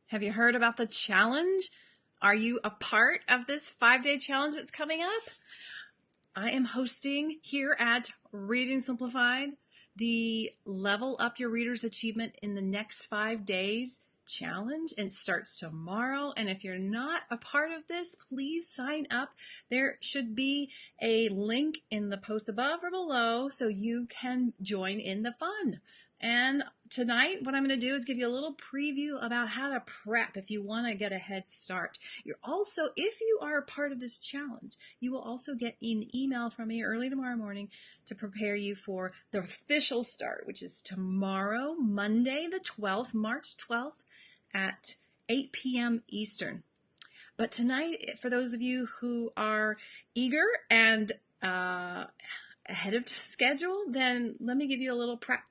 Have you heard about the challenge? Are you a part of this 5-day challenge that's coming up? I am hosting here at Reading Simplified the Level Up Your Reader's Achievement in the Next 5 Days challenge. It starts tomorrow, and if you're not a part of this, please sign up. There should be a link in the post above or below so you can join in the fun. And tonight, what I'm going to do is give you a little preview about how to prep if you want to get a head start. You're also, if you are a part of this challenge, you will also get an email from me early tomorrow morning to prepare you for the official start, which is tomorrow, Monday the 12th, March 12th at 8 p.m. Eastern. But tonight, for those of you who are eager and ahead of schedule, then let me give you a little prep.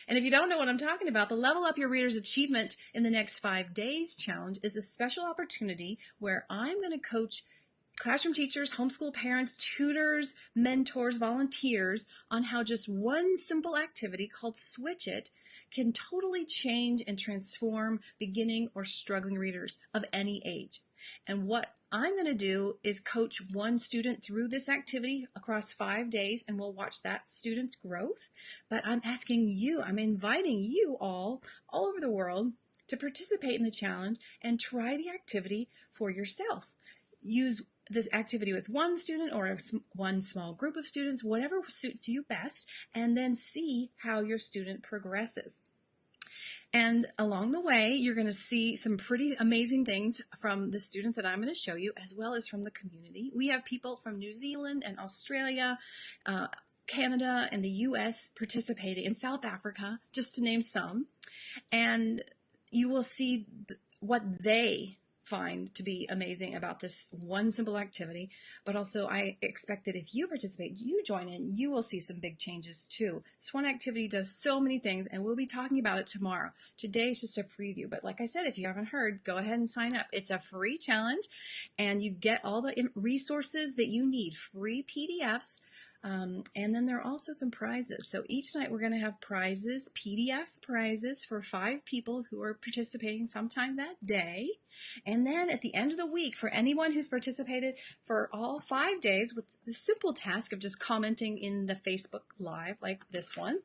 And if you don't know what I'm talking about, the Level Up Your Reader's Achievement in the Next 5 Days challenge is a special opportunity where I'm going to coach classroom teachers, homeschool parents, tutors, mentors, volunteers on how just one simple activity called Switch It can totally change and transform beginning or struggling readers of any age. And what I'm going to do is coach one student through this activity across 5 days, and we'll watch that student's growth. But I'm asking you, I'm inviting you all over the world to participate in the challenge and try the activity for yourself. Use this activity with one student or one small group of students, whatever suits you best, and then see how your student progresses. And along the way, you're going to see some pretty amazing things from the students that I'm going to show you, as well as from the community. We have people from New Zealand and Australia, Canada, and the U.S. participating, in South Africa, just to name some. And you will see what they find to be amazing about this one simple activity. But also, I expect that if you participate, you join in, you will see some big changes too. This one activity does so many things, and we'll be talking about it tomorrow. Today is just a preview, but like I said, if you haven't heard, go ahead and sign up. It's a free challenge, and you get all the resources that you need, free PDFs. And then there are also some prizes. So each night we're going to have prizes, PDF prizes for 5 people who are participating sometime that day. And then at the end of the week, for anyone who's participated for all 5 days with the simple task of just commenting in the Facebook Live like this one,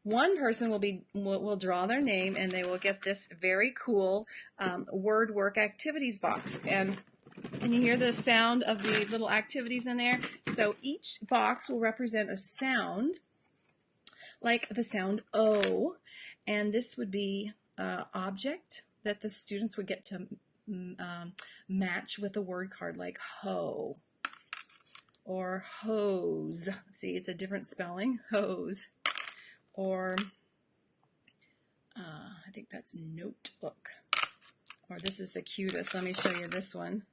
one person will draw their name, and they will get this very cool word work activities box. And you hear the sound of the little activities in there? So each box will represent a sound, like the sound O, and this would be an object that the students would get to match with a word card, like hoe or hose. See, it's a different spelling, hose. Or I think that's notebook. Or this is the cutest. Let me show you this one.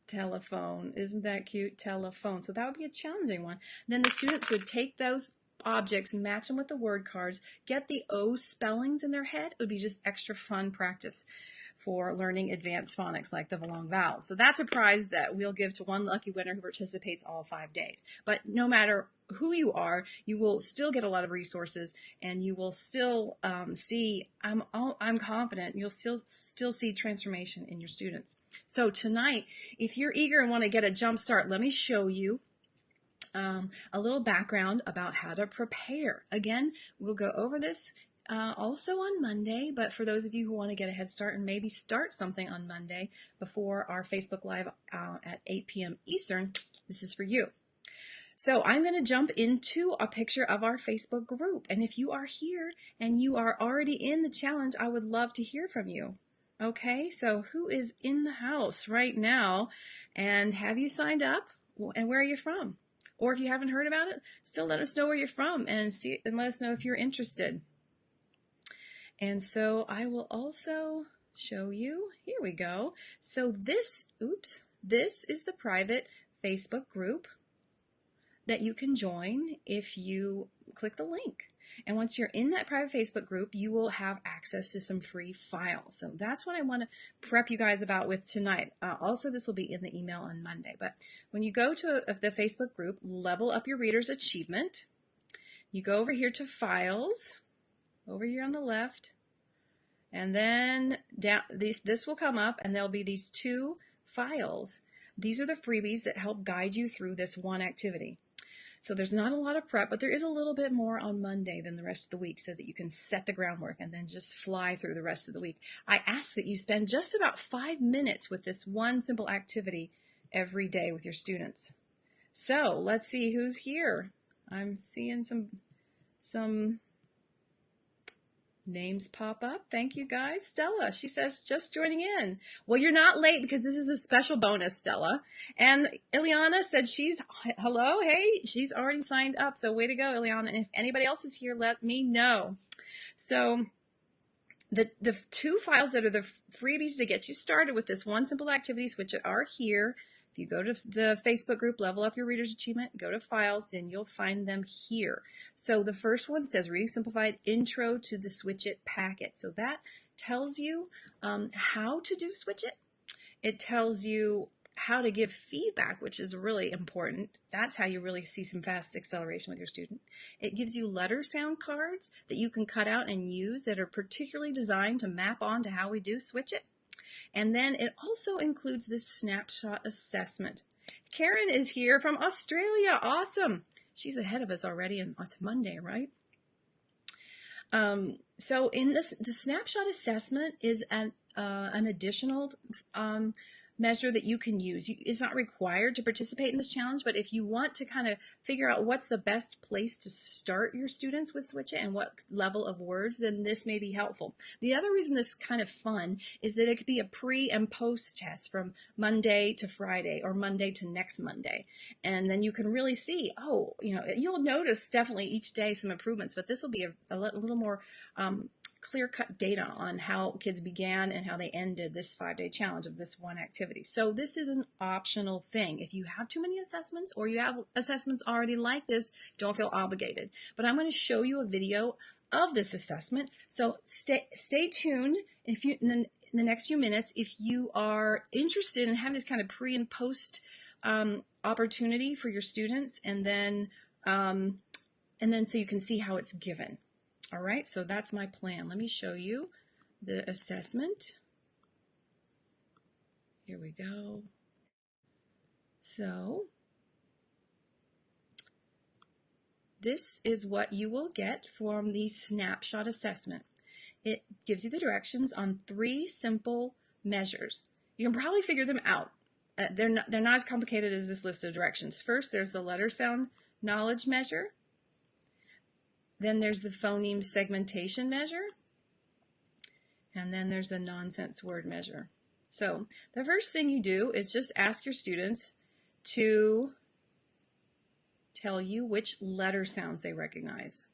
Telephone. Isn't that cute? Telephone. So that would be a challenging one. Then the students would take those objects, match them with the word cards, get the O spellings in their head. It would be just extra fun practice for learning advanced phonics like the long vowels. So that's a prize that we'll give to one lucky winner who participates all 5 days. But no matter who you are, you will still get a lot of resources, and you will still see, I'm confident, you'll still see transformation in your students. So tonight, if you're eager and want to get a jump start, let me show you a little background about how to prepare. Again, we'll go over this also on Monday, but for those of you who want to get a head start and maybe start something on Monday before our Facebook Live at 8 p.m. Eastern, this is for you. So I'm going to jump into a picture of our Facebook group. And if you are here and you are already in the challenge, I would love to hear from you. Okay, so who is in the house right now? And have you signed up? And where are you from? Or if you haven't heard about it, still let us know where you're from and let us know if you're interested. And so I will also show you, here we go. So this is the private Facebook group that you can join if you click the link. And once you're in that private Facebook group, you will have access to some free files. So that's what I want to prep you guys about with tonight. Also, this will be in the email on Monday. But when you go to the Facebook group, Level Up Your Reader's Achievement, you go over here to Files, over here on the left, and then down this will come up, and there'll be these two files. These are the freebies that help guide you through this one activity. So there's not a lot of prep, but there is a little bit more on Monday than the rest of the week so that you can set the groundwork and then just fly through the rest of the week. I ask that you spend just about 5 minutes with this one simple activity every day with your students. So let's see who's here. I'm seeing some names pop up. Thank you guys. Stella, she says, just joining in. Well, you're not late because this is a special bonus, Stella. And Ileana said hello, hey, she's already signed up. So way to go, Ileana. And if anybody else is here, let me know. So the two files that are the freebies to get you started with this one simple activity switch are here. If you go to the Facebook group, Level Up Your Reader's Achievement, go to Files, then you'll find them here. So the first one says Reading Simplified Intro to the Switch It Packet. So that tells you how to do Switch It. It tells you how to give feedback, which is really important. That's how you really see some fast acceleration with your student. It gives you letter sound cards that you can cut out and use that are particularly designed to map on to how we do Switch It. And then it also includes this snapshot assessment. Karen is here from Australia. Awesome. She's ahead of us already, and it's Monday, right? So in the snapshot assessment is an additional measure that you can use. It's not required to participate in this challenge, but if you want to kind of figure out what's the best place to start your students with Switch It and what level of words, then this may be helpful. The other reason this is kind of fun is that it could be a pre and post test from Monday to Friday or Monday to next Monday. And then you can really see, oh, you'll notice definitely each day some improvements, but this will be a little more clear-cut data on how kids began and how they ended this 5-day challenge of this one activity. So this is an optional thing. If you have too many assessments or you have assessments already like this, don't feel obligated. But I'm going to show you a video of this assessment. So stay tuned in the next few minutes if you are interested in having this kind of pre and post opportunity for your students, and then so you can see how it's given. All right, so that's my plan. Let me show you the assessment. Here we go. So this is what you will get from the snapshot assessment. It gives you the directions on 3 simple measures. You can probably figure them out. They're not as complicated as this list of directions. First, there's the letter sound knowledge measure. Then there's the phoneme segmentation measure, and then there's the nonsense word measure. So the first thing you do is just ask your students to tell you which letter sounds they recognize.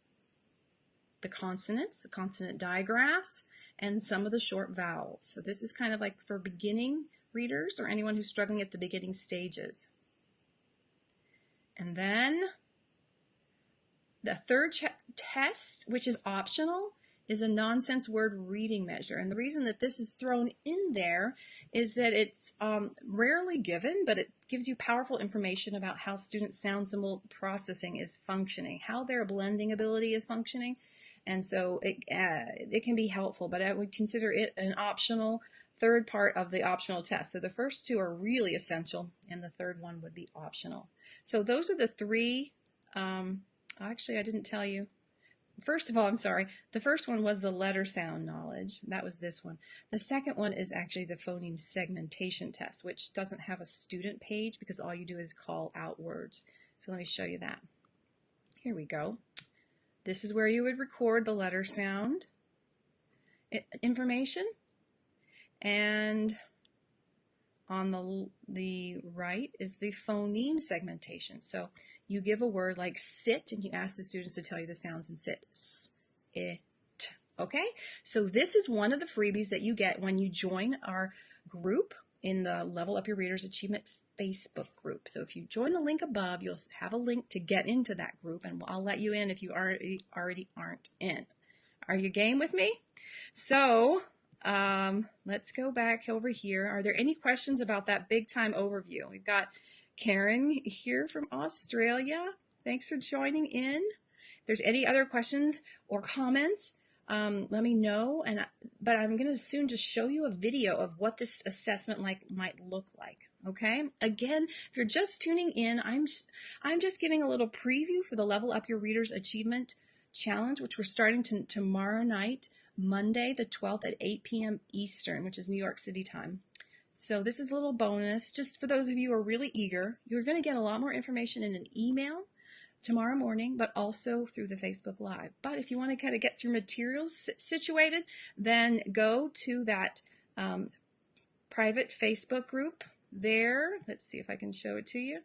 The consonants, the consonant digraphs, and some of the short vowels. So this is kind of like for beginning readers or anyone who's struggling at the beginning stages. And then the third test, which is optional, is a nonsense word reading measure. And the reason that this is thrown in there is that it's rarely given, but it gives you powerful information about how student sound symbol processing is functioning, how their blending ability is functioning. And so it can be helpful, but I would consider it an optional third part of the optional test. So the first 2 are really essential, and the third one would be optional. So those are the 3. Actually, I didn't tell you. First of all, I'm sorry. The first one was the letter sound knowledge. That was this one. The second one is actually the phoneme segmentation test, which doesn't have a student page because all you do is call out words. So let me show you that. Here we go. This is where you would record the letter sound information. And on the right is the phoneme segmentation. So you give a word like sit, and you ask the students to tell you the sounds in sit. S, it. Okay? So this is one of the freebies that you get when you join our group in the Level Up Your Reader's Achievement Facebook group. So if you join the link above, you'll have a link to get into that group, and I'll let you in if you already aren't in. Are you game with me? So let's go back over here. Are there any questions about that big time overview? We've got Karen here from Australia. Thanks for joining in. there's any other questions or comments, let me know. But I'm going to soon just show you a video of what this assessment might look like. Okay. Again, if you're just tuning in, I'm just giving a little preview for the Level Up Your Readers Achievement Challenge, which we're starting tomorrow night, Monday the 12th at 8 p.m. Eastern, which is New York City time. So this is a little bonus just for those of you who are really eager. You're going to get a lot more information in an email tomorrow morning, but also through the Facebook Live. But if you want to kind of get your materials situated, then go to that private Facebook group there. Let's see if I can show it to you.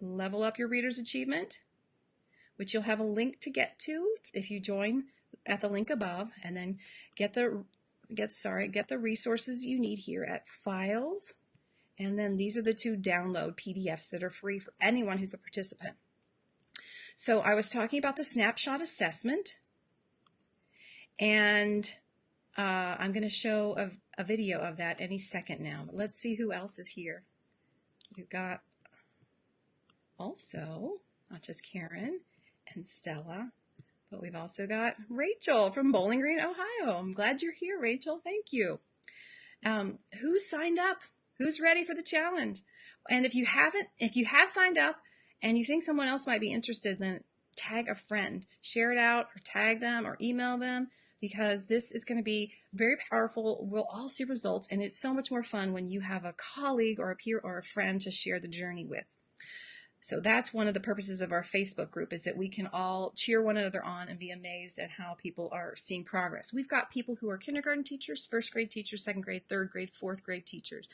Level Up Your Readers Achievement, which you'll have a link to get to if you join at the link above, and then get the resources you need here at Files, and then these are the 2 download PDFs that are free for anyone who's a participant. So I was talking about the Snapshot assessment, and I'm going to show a video of that any second now. Let's see who else is here. You've got also not just Karen and Stella, but we've also got Rachel from Bowling Green, Ohio. I'm glad you're here, Rachel. Thank you. Who signed up? Who's ready for the challenge? And if you have signed up and you think someone else might be interested, then tag a friend, share it out, or tag them or email them, because this is going to be very powerful. We'll all see results, and it's so much more fun when you have a colleague or a peer or a friend to share the journey with. So that's one of the purposes of our Facebook group, is that we can all cheer one another on and be amazed at how people are seeing progress. We've got people who are kindergarten teachers, first grade teachers, second grade, third grade, fourth grade teachers,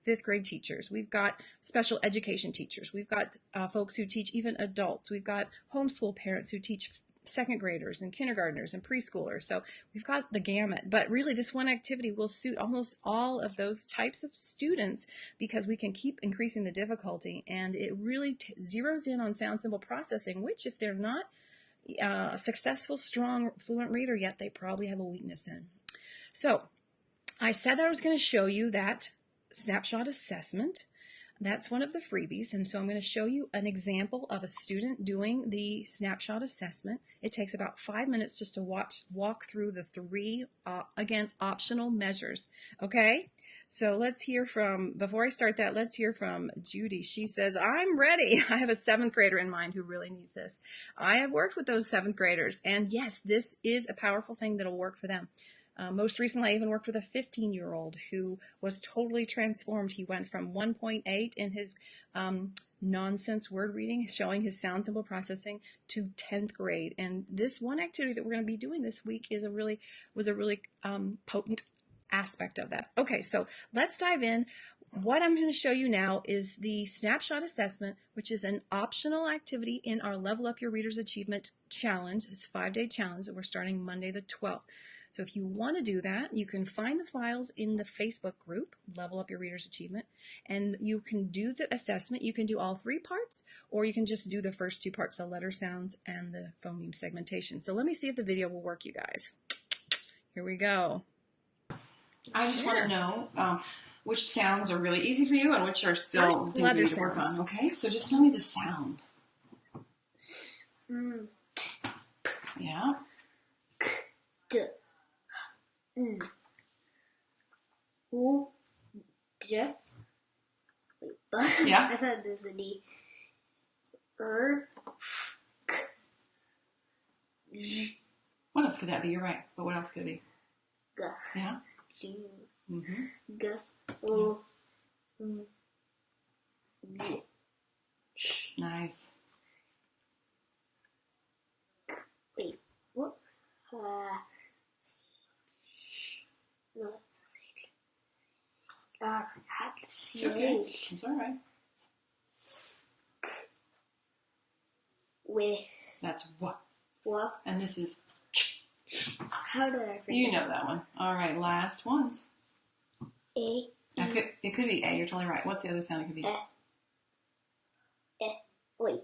fifth grade teachers. We've got special education teachers. We've got folks who teach even adults. We've got homeschool parents who teach second graders and kindergartners and preschoolers. So we've got the gamut. But really, this one activity will suit almost all of those types of students, because we can keep increasing the difficulty, and it really zeroes in on sound symbol processing, which, if they're not a successful, strong, fluent reader yet, they probably have a weakness in. So I said that I was going to show you that Snapshot assessment. That's one of the freebies, and so I'm going to show you an example of a student doing the Snapshot assessment. It takes about 5 minutes just to walk through the 3, again, optional measures. Okay, so let's hear from, before I start that, let's hear from Judy. She says, I'm ready. I have a 7th grader in mind who really needs this. I have worked with those 7th graders, and yes, this is a powerful thing that'll work for them. Most recently, I even worked with a 15-year-old who was totally transformed. He went from 1.8 in his nonsense word reading, showing his sound symbol processing, to 10th grade. And this one activity that we're going to be doing this week was a really potent aspect of that. Okay, so let's dive in. What I'm going to show you now is the Snapshot assessment, which is an optional activity in our Level Up Your Readers Achievement Challenge, this 5-day challenge that we're starting Monday the 12th. So if you want to do that, you can find the files in the Facebook group, Level Up Your Readers Achievement, and you can do the assessment. You can do all 3 parts, or you can just do the first 2 parts, the letter sounds and the phoneme segmentation. So let me see if the video will work, you guys. Here we go. I just want to know which sounds are really easy for you and which are still things you need to work on, okay? So just tell me the sound. Yeah. Yeah. I thought there's a D. What else could that be? You're right. But what else could it be? G. Yeah. G. Mm-hmm. G. O. G. Nice. Wait. What? No. I had to see Okay. It's all right. With. That's what. What? And this is. How did I forget? You know that one. All right. Last ones. A. It could be A. You're totally right. What's the other sound it could be? Wait.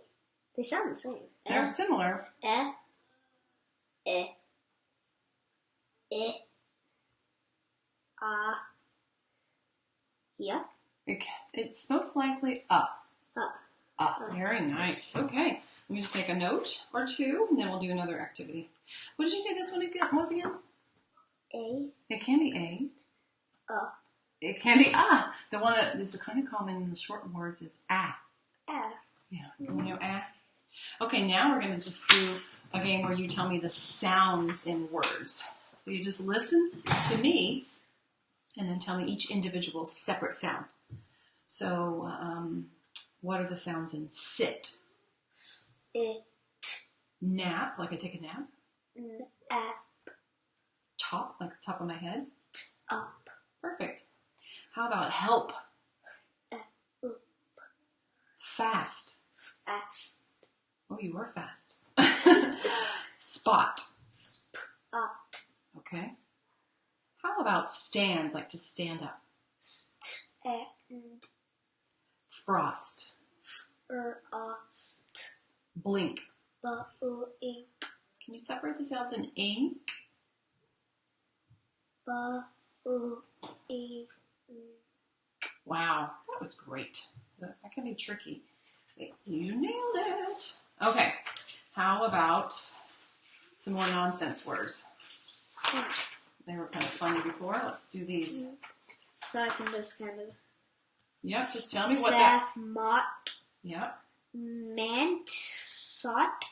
They sound the same. They're similar. Yeah. It's most likely up. Up. Very nice. Okay. Let me just make a note or two, and then we'll do another activity. What did you say this one was again? A. It can be A. It can be The one that is kind of common in the short words is a. Yeah, you know a? Okay, now we're going to just do a game where you tell me the sounds in words. So you just listen to me and then tell me each individual separate sound. So what are the sounds in sit? It. Nap, like I take a nap. Nap. Top, like the top of my head. Up. Perfect. How about help? Up. Fast. Fast. Oh, you were fast. Spot. Spot. Okay. How about stand, like to stand up? Stand. Frost. Frost. Blink. Blink. Can you separate the sounds in ink? Blink. Wow, that was great. That can be tricky. You nailed it. Okay, how about some more nonsense words? They were kind of funny before. Let's do these. So I can just kind of. Yep, just tell me what that. Mott. Yep. Mant. Sot.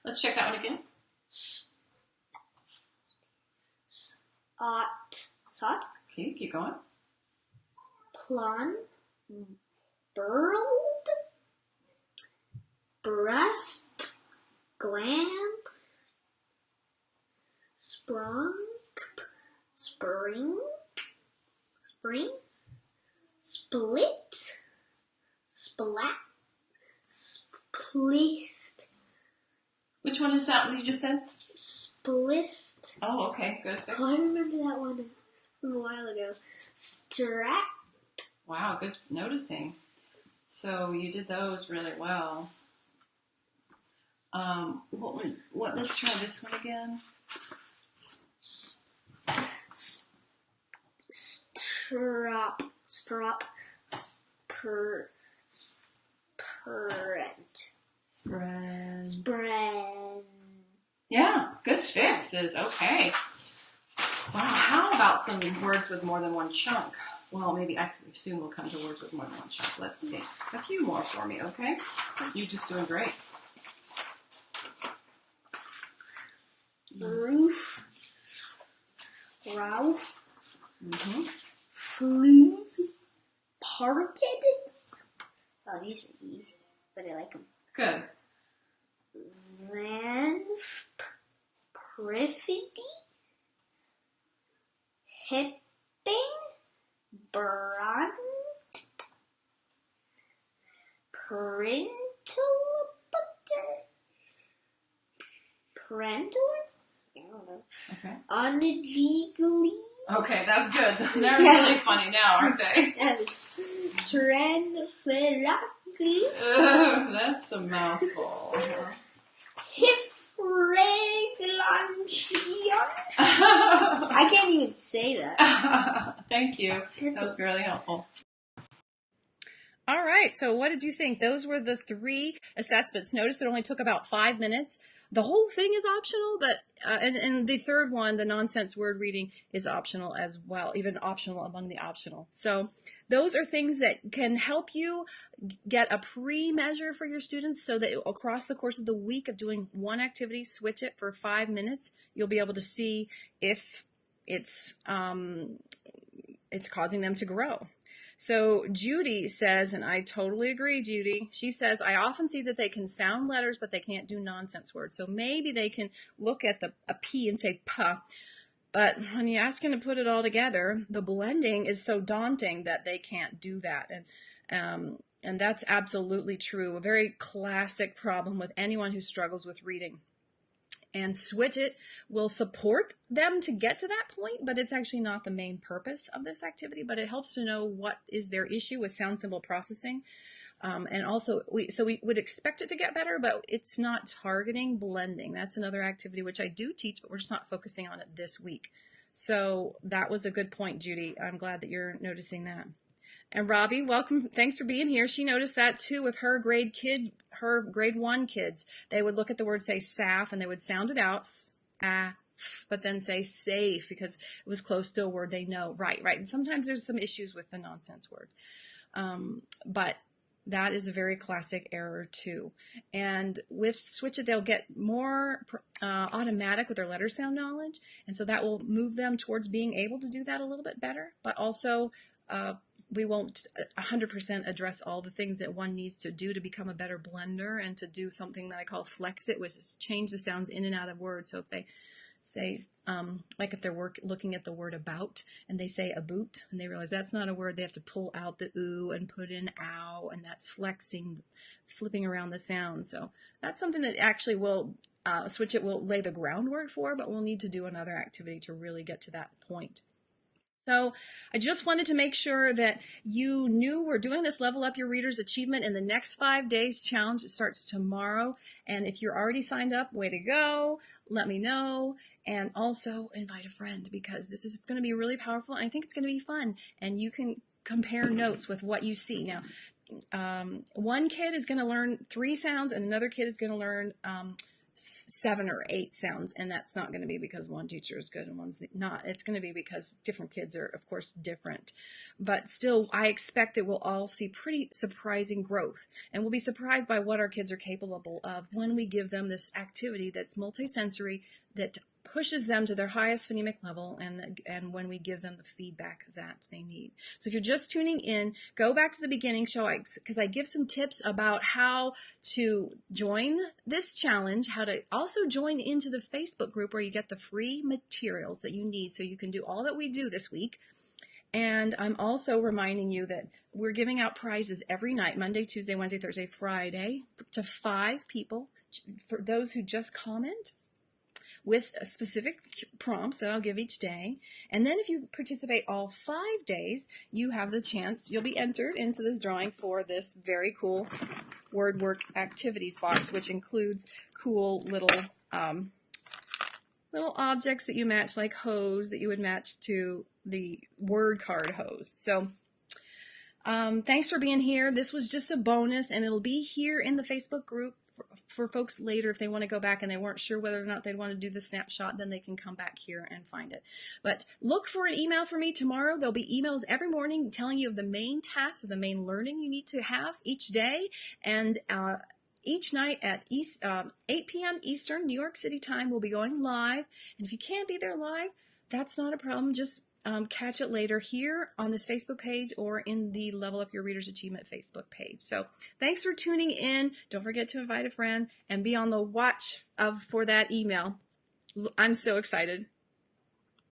Let's check that one again. Sot. Okay, keep going. Plum. Burled. Breast. Glam. Sprung. Spring. Split. Splat. Spliced. Which one is that one you just said? Spliced. Oh, okay, good. Fix. Oh, I remember that one from a while ago. Strap. Wow, good noticing. So you did those really well. Let's try this one again. Strop. Spread. Yeah, good fixes. Okay. Wow, how about some words with more than one chunk? Well, maybe soon we'll come to words with more than one chunk. Let's see. A few more for me, okay? You're just doing great. Roof. Ralph. Mm-hmm. Flues. Parked. Oh, these are easy, but I like them. Good. Zanf. Perfidy. Hipping. Brand. Parental butter. Parental? I don't know. Okay. Unjiggly. Okay, that's good. They're really funny now, aren't they? Yes. Tranfilaki. That's a mouthful. Hifreglunchion. I can't even say that. Thank you. That was really helpful. All right, so what did you think? Those were the 3 assessments. Notice it only took about 5 minutes. The whole thing is optional, but and the third one, the nonsense word reading, is optional as well, even optional among the optional. So those are things that can help you get a pre-measure for your students so that across the course of the week of doing one activity, switch it for 5 minutes. You'll be able to see if it's causing them to grow. So Judy says, and I totally agree, Judy, she says, I often see that they can sound letters, but they can't do nonsense words. So maybe they can look at a P and say puh, but when you ask them to put it all together, the blending is so daunting that they can't do that. And that's absolutely true. A very classic problem with anyone who struggles with reading. And Switch It will support them to get to that point, but it's actually not the main purpose of this activity, but it helps to know what is their issue with sound symbol processing. And also, we would expect it to get better, but it's not targeting blending. That's another activity which I do teach, but we're just not focusing on it this week. So that was a good point, Judy. I'm glad that you're noticing that. And Robbie, welcome. Thanks for being here. She noticed that too with her grade 1 kids. They would look at the word, say saf, and they would sound it out, but then say safe because it was close to a word they know. Right. And sometimes there's some issues with the nonsense words. But that is a very classic error too. And with Switch It, they'll get more automatic with their letter sound knowledge. And so that will move them towards being able to do that a little bit better. But also, we won't 100% address all the things that one needs to do to become a better blender and to do something that I call flex it, which is change the sounds in and out of words. So if they say, like if they're looking at the word about and they say a boot and they realize that's not a word, they have to pull out the ooh and put in ow, and that's flexing, flipping around the sound. So that's something that actually will Switch It will lay the groundwork for, but we'll need to do another activity to really get to that point. So I just wanted to make sure that you knew we're doing this Level Up Your Readers Achievement in the next 5 days challenge. It starts tomorrow. And if you're already signed up, way to go. Let me know. And also invite a friend because this is going to be really powerful. And I think it's going to be fun. And you can compare notes with what you see. Now, one kid is going to learn 3 sounds and another kid is going to learn 7 or 8 sounds, and that's not going to be because one teacher is good and one's not. It's going to be because different kids are, of course, different. But still, I expect that we'll all see pretty surprising growth, and we'll be surprised by what our kids are capable of when we give them this activity that's multisensory, that pushes them to their highest phonemic level, and when we give them the feedback that they need. So if you're just tuning in, go back to the beginning show because I give some tips about how to join this challenge, how to also join into the Facebook group where you get the free materials that you need so you can do all that we do this week. And I'm also reminding you that we're giving out prizes every night, Monday, Tuesday, Wednesday, Thursday, Friday, to 5 people for those who just comment, with specific prompts that I'll give each day. And then if you participate all 5 days, you have the chance, you'll be entered into this drawing for this very cool word work activities box, which includes cool little objects that you match, like hose that you would match to the word card hose. So thanks for being here. This was just a bonus, and it'll be here in the Facebook group for folks later if they want to go back and they weren't sure whether or not they'd want to do the snapshot. Then they can come back here and find it. But look for an email from me tomorrow. There'll be emails every morning telling you of the main tasks or the main learning you need to have each day, and each night at 8 p.m. Eastern, New York City time, we'll be going live. And if you can't be there live, that's not a problem. Just catch it later here on this Facebook page or in the Level Up Your Readers Achievement Facebook page. So thanks for tuning in. Don't forget to invite a friend and be on the watch for that email. I'm so excited.